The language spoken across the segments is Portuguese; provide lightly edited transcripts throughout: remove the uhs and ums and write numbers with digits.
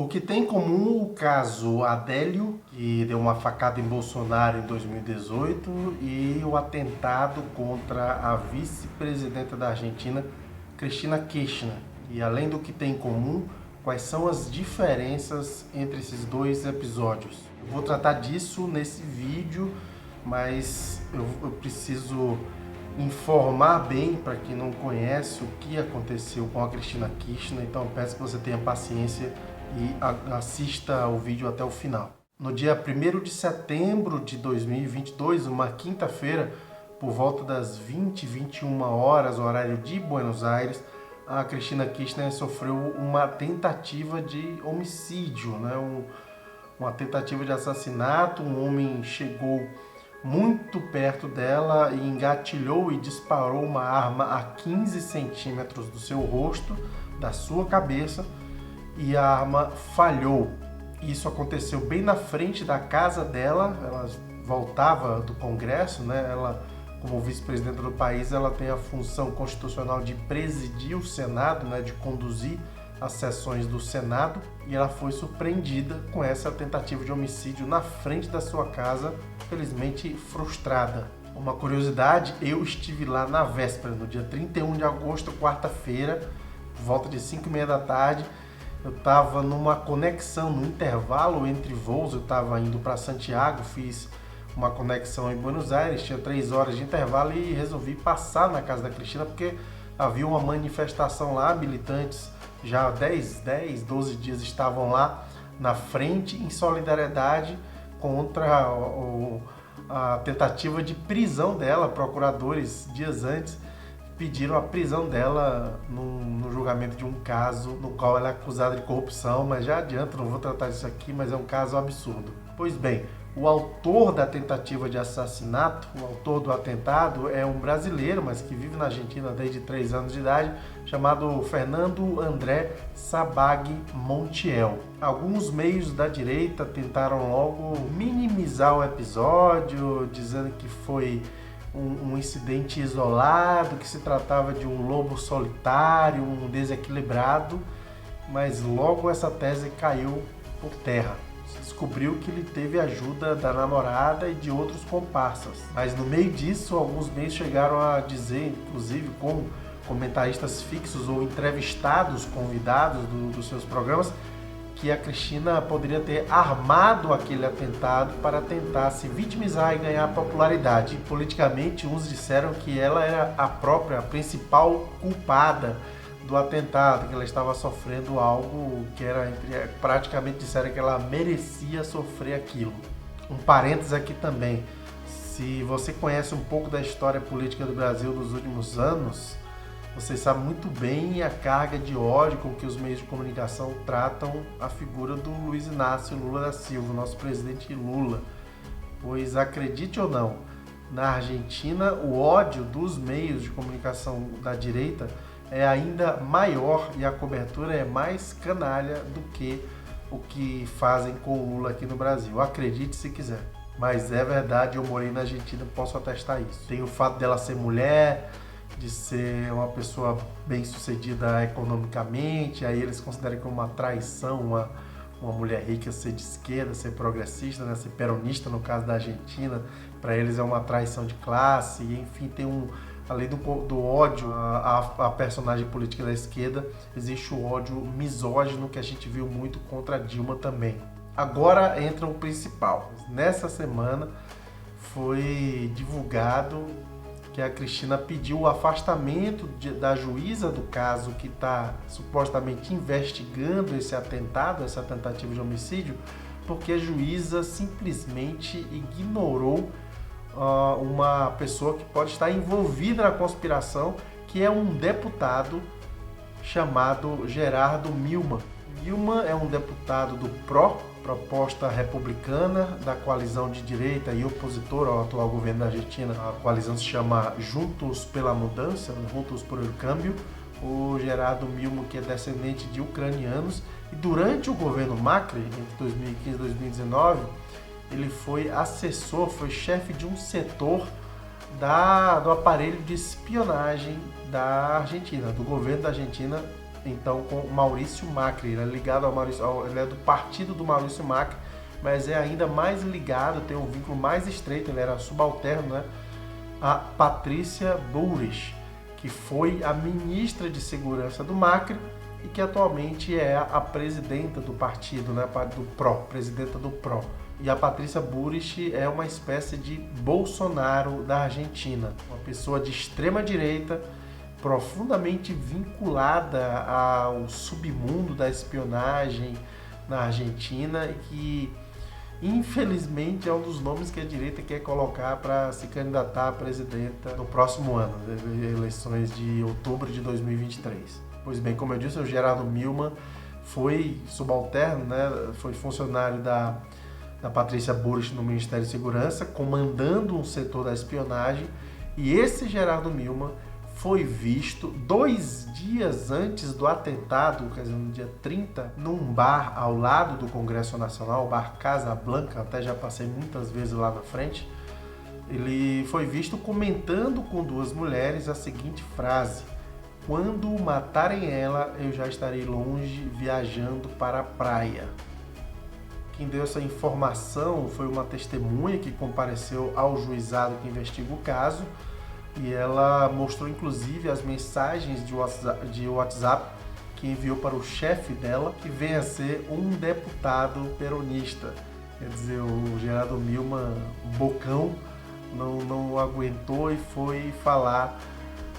O que tem em comum o caso Adélio, que deu uma facada em Bolsonaro em 2018, e o atentado contra a vice-presidenta da Argentina, Cristina Kirchner. E além do que tem em comum, quais são as diferenças entre esses dois episódios? Eu vou tratar disso nesse vídeo, mas eu preciso informar bem para quem não conhece o que aconteceu com a Cristina Kirchner, então eu peço que você tenha paciência e assista o vídeo até o final. No dia 1º de setembro de 2022, uma quinta-feira, por volta das 20h21 horário de Buenos Aires, a Cristina Kirchner sofreu uma tentativa de homicídio, uma tentativa de assassinato. Um homem chegou muito perto dela e engatilhou e disparou uma arma a 15 centímetros do seu rosto, da sua cabeça, e a arma falhou. Isso aconteceu bem na frente da casa dela. Ela voltava do Congresso, Ela, como vice-presidenta do país, ela tem a função constitucional de presidir o Senado, de conduzir as sessões do Senado, e ela foi surpreendida com essa tentativa de homicídio na frente da sua casa, felizmente frustrada. Uma curiosidade, eu estive lá na véspera, no dia 31 de agosto, quarta-feira, por volta de 5h30 da tarde. Eu estava numa conexão, no intervalo entre voos, eu estava indo para Santiago, fiz uma conexão em Buenos Aires, tinha 3 horas de intervalo e resolvi passar na casa da Cristina porque havia uma manifestação lá, militantes já há 12 dias estavam lá na frente em solidariedade contra a tentativa de prisão dela. Procuradores, dias antes, pediram a prisão dela no julgamento de um caso no qual ela é acusada de corrupção, mas já adianto, não vou tratar disso aqui, mas é um caso absurdo. Pois bem, o autor da tentativa de assassinato, o autor do atentado, é um brasileiro, mas que vive na Argentina desde 3 anos de idade, chamado Fernando André Sabag Montiel. Alguns meios da direita tentaram logo minimizar o episódio, dizendo que foi um incidente isolado, que se tratava de um lobo solitário, um desequilibrado, mas logo essa tese caiu por terra. Se descobriu que ele teve ajuda da namorada e de outros comparsas. Mas no meio disso, alguns meios chegaram a dizer, inclusive com comentaristas fixos ou entrevistados, convidados dos seus programas, que a Cristina poderia ter armado aquele atentado para tentar se vitimizar e ganhar popularidade. Politicamente, uns disseram que ela era a principal culpada do atentado, que ela estava sofrendo algo que era, praticamente disseram que ela merecia sofrer aquilo. Um parênteses aqui também, se você conhece um pouco da história política do Brasil dos últimos anos, você sabe muito bem a carga de ódio com que os meios de comunicação tratam a figura do Luiz Inácio Lula da Silva, nosso presidente Lula. Pois, acredite ou não, na Argentina o ódio dos meios de comunicação da direita é ainda maior e a cobertura é mais canalha do que o que fazem com o Lula aqui no Brasil. Acredite se quiser. Mas é verdade, eu morei na Argentina, posso atestar isso. Tem o fato dela ser mulher, de ser uma pessoa bem-sucedida economicamente, aí eles consideram que é uma traição uma mulher rica ser de esquerda, ser progressista, ser peronista no caso da Argentina. Para eles é uma traição de classe, e enfim, tem além do ódio à personagem política da esquerda, existe o ódio misógino que a gente viu muito contra a Dilma também. Agora entra o principal. Nessa semana foi divulgado que a Cristina pediu o afastamento da juíza do caso que está supostamente investigando esse atentado, essa tentativa de homicídio, porque a juíza simplesmente ignorou uma pessoa que pode estar envolvida na conspiração, que é um deputado chamado Gerardo Milman. Milman é um deputado do proposta republicana, da coalizão de direita e opositor ao atual governo da Argentina. A coalizão se chama Juntos pela Mudança, Juntos por el Cambio. O Gerardo Milman, que é descendente de ucranianos, e durante o governo Macri, entre 2015 e 2019, ele foi assessor, foi chefe de um setor do aparelho de espionagem da Argentina, do governo da Argentina, então com Maurício Macri. Ele é ligado ao ele é do partido do Maurício Macri, mas é ainda mais ligado, tem um vínculo mais estreito, ele era subalterno, né, a Patrícia Bullrich, que foi a ministra de Segurança do Macri e que atualmente é a presidenta do partido, né, do PRO, presidenta do PRO. E a Patrícia Bullrich é uma espécie de Bolsonaro da Argentina, uma pessoa de extrema direita, profundamente vinculada ao submundo da espionagem na Argentina e que, infelizmente, é um dos nomes que a direita quer colocar para se candidatar a presidenta no próximo ano, eleições de outubro de 2023. Pois bem, como eu disse, o Geraldo Milman foi subalterno, né? Foi funcionário da Patrícia Bullrich no Ministério de Segurança, comandando um setor da espionagem, e esse Geraldo Milman foi visto 2 dias antes do atentado, quer dizer, no dia 30, num bar ao lado do Congresso Nacional, o bar Casa Blanca, até já passei muitas vezes lá na frente. Ele foi visto comentando com 2 mulheres a seguinte frase: "Quando matarem ela, eu já estarei longe, viajando para a praia." Quem deu essa informação foi uma testemunha que compareceu ao juizado que investiga o caso, e ela mostrou inclusive as mensagens de WhatsApp que enviou para o chefe dela, que vem a ser um deputado peronista. Quer dizer, o Geraldo Milman, bocão, não aguentou e foi falar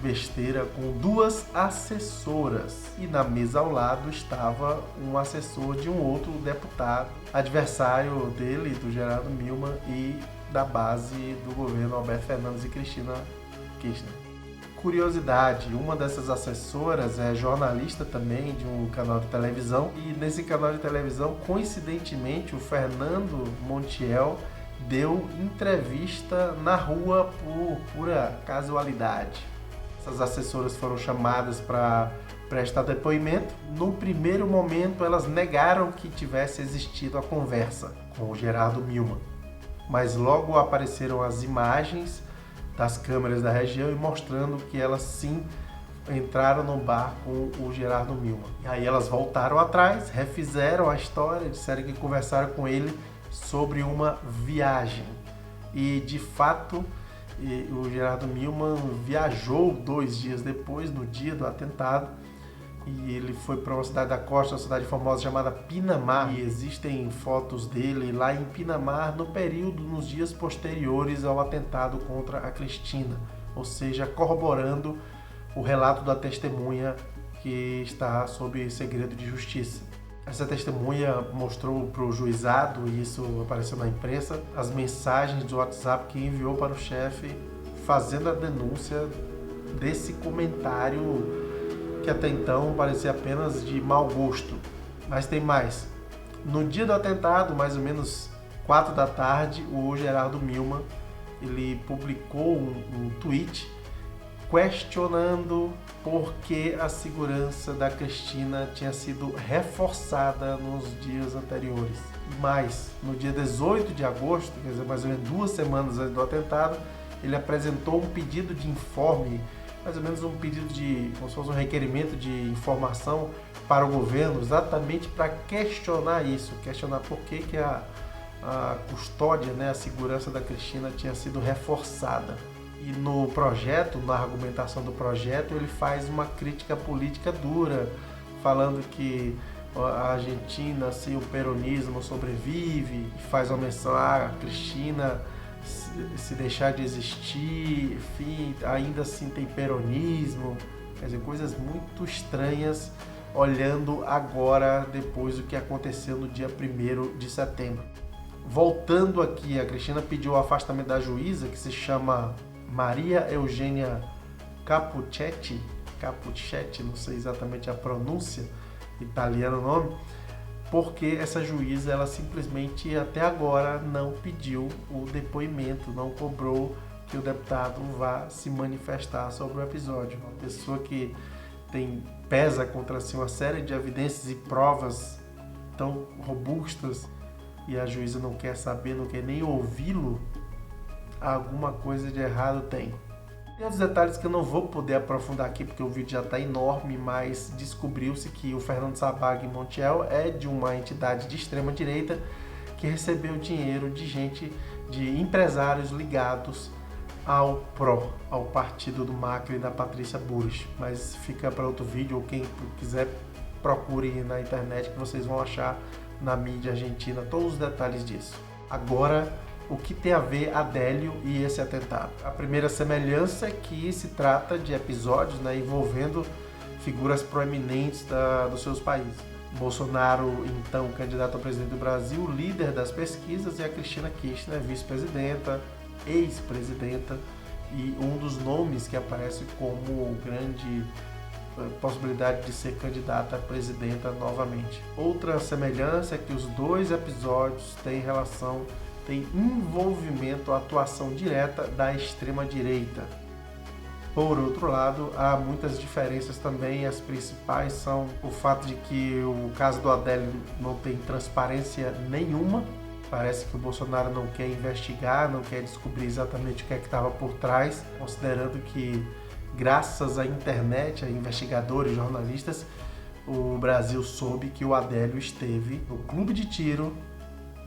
besteira com 2 assessoras. E na mesa ao lado estava um assessor de um outro deputado, adversário dele, do Geraldo Milman, e da base do governo Alberto Fernandes e Cristina Kirchner. Curiosidade, uma dessas assessoras é jornalista também de um canal de televisão, e nesse canal de televisão, coincidentemente, o Fernando Montiel deu entrevista na rua por pura casualidade. Essas assessoras foram chamadas para prestar depoimento. No primeiro momento, elas negaram que tivesse existido a conversa com o Geraldo Milman, mas logo apareceram as imagens das câmeras da região e mostrando que elas sim entraram no bar com o Geraldo Milman. E aí elas voltaram atrás, refizeram a história, disseram que conversaram com ele sobre uma viagem. E de fato, o Geraldo Milman viajou 2 dias depois, no dia do atentado, e ele foi para uma cidade da costa, uma cidade famosa chamada Pinamar, e existem fotos dele lá em Pinamar nos dias posteriores ao atentado contra a Cristina, ou seja, corroborando o relato da testemunha que está sob segredo de justiça. Essa testemunha mostrou para o juizado, e isso apareceu na imprensa, as mensagens do WhatsApp que enviou para o chefe fazendo a denúncia desse comentário que até então parecia apenas de mau gosto. Mas tem mais. No dia do atentado, mais ou menos 4 da tarde, o Geraldo Milman ele publicou um tweet questionando por que a segurança da Cristina tinha sido reforçada nos dias anteriores. Mas, no dia 18 de agosto, quer dizer, mais ou menos 2 semanas antes do atentado, ele apresentou um pedido de informe, mais ou menos um pedido como se fosse um requerimento de informação para o governo, exatamente para questionar isso, questionar por que a custódia, né, a segurança da Cristina tinha sido reforçada. E no projeto, na argumentação do projeto, ele faz uma crítica política dura, falando que a Argentina sem o peronismo sobrevive, faz uma menção a Cristina, se deixar de existir, enfim, ainda assim tem peronismo, quer dizer, coisas muito estranhas, olhando agora, depois do que aconteceu no dia 1º de setembro. Voltando aqui, a Cristina pediu o afastamento da juíza, que se chama Maria Eugênia Capuchetti, não sei exatamente a pronúncia, italiano o nome, porque essa juíza, ela simplesmente até agora não pediu o depoimento, não cobrou que o deputado vá se manifestar sobre o episódio. Uma pessoa que pesa contra si uma série de evidências e provas tão robustas, e a juíza não quer saber, não quer nem ouvi-lo, alguma coisa de errado tem. Tem outros detalhes que eu não vou poder aprofundar aqui porque o vídeo já está enorme, mas descobriu-se que o Fernando Sabag Montiel é de uma entidade de extrema direita que recebeu dinheiro de gente, de empresários ligados ao PRO, ao partido do Macri e da Patrícia Bullrich. Mas fica para outro vídeo, ou quem quiser procure na internet que vocês vão achar na mídia argentina todos os detalhes disso. Agora, o que tem a ver Adélio e esse atentado? A primeira semelhança é que se trata de episódios, envolvendo figuras proeminentes dos seus países. Bolsonaro, então candidato a presidente do Brasil, líder das pesquisas, e a Cristina Kirchner, vice-presidenta, ex-presidenta, e um dos nomes que aparece como grande possibilidade de ser candidata a presidenta novamente. Outra semelhança é que os dois episódios têm envolvimento, atuação direta da extrema-direita. Por outro lado, há muitas diferenças também, as principais são o fato de que o caso do Adélio não tem transparência nenhuma, parece que o Bolsonaro não quer investigar, não quer descobrir exatamente o que é que estava por trás, considerando que graças à internet, a investigadores, jornalistas, o Brasil soube que o Adélio esteve no clube de tiro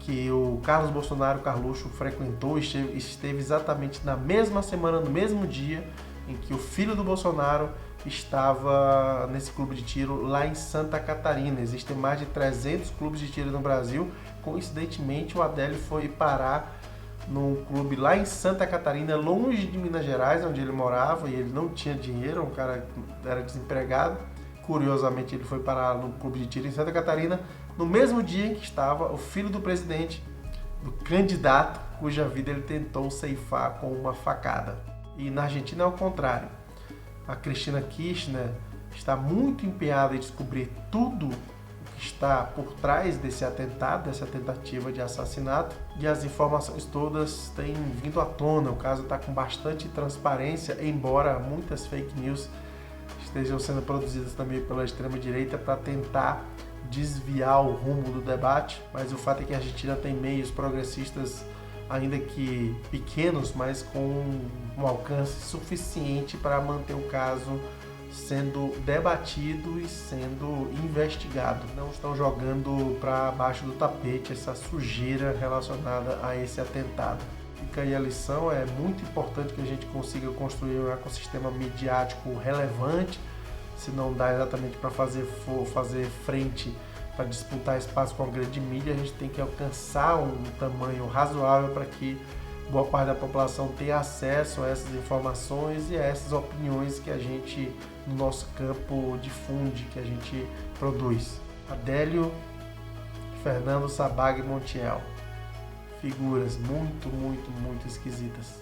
que o Carlos Bolsonaro, Carluxo, frequentou, esteve exatamente na mesma semana, no mesmo dia em que o filho do Bolsonaro estava nesse clube de tiro lá em Santa Catarina. Existem mais de 300 clubes de tiro no Brasil. Coincidentemente, o Adélio foi parar num clube lá em Santa Catarina, longe de Minas Gerais, onde ele morava, e ele não tinha dinheiro, um cara era desempregado. Curiosamente, ele foi parar no clube de tiro em Santa Catarina, no mesmo dia em que estava o filho do presidente, do candidato, cuja vida ele tentou ceifar com uma facada. E na Argentina é o contrário. A Cristina Kirchner está muito empenhada em descobrir tudo o que está por trás desse atentado, dessa tentativa de assassinato, e as informações todas têm vindo à tona. O caso está com bastante transparência, embora muitas fake news estejam sendo produzidas também pela extrema-direita para tentar desviar o rumo do debate, mas o fato é que a Argentina tem meios progressistas, ainda que pequenos, mas com um alcance suficiente para manter o caso sendo debatido e sendo investigado. Não estão jogando para baixo do tapete essa sujeira relacionada a esse atentado. Fica aí a lição, é muito importante que a gente consiga construir um ecossistema midiático relevante, se não dá exatamente para fazer frente, para disputar espaço com a grande mídia, a gente tem que alcançar um tamanho razoável para que boa parte da população tenha acesso a essas informações e a essas opiniões que a gente, no nosso campo, difunde, que a gente produz. Adélio, Fernando Sabag Montiel. Figuras muito esquisitas.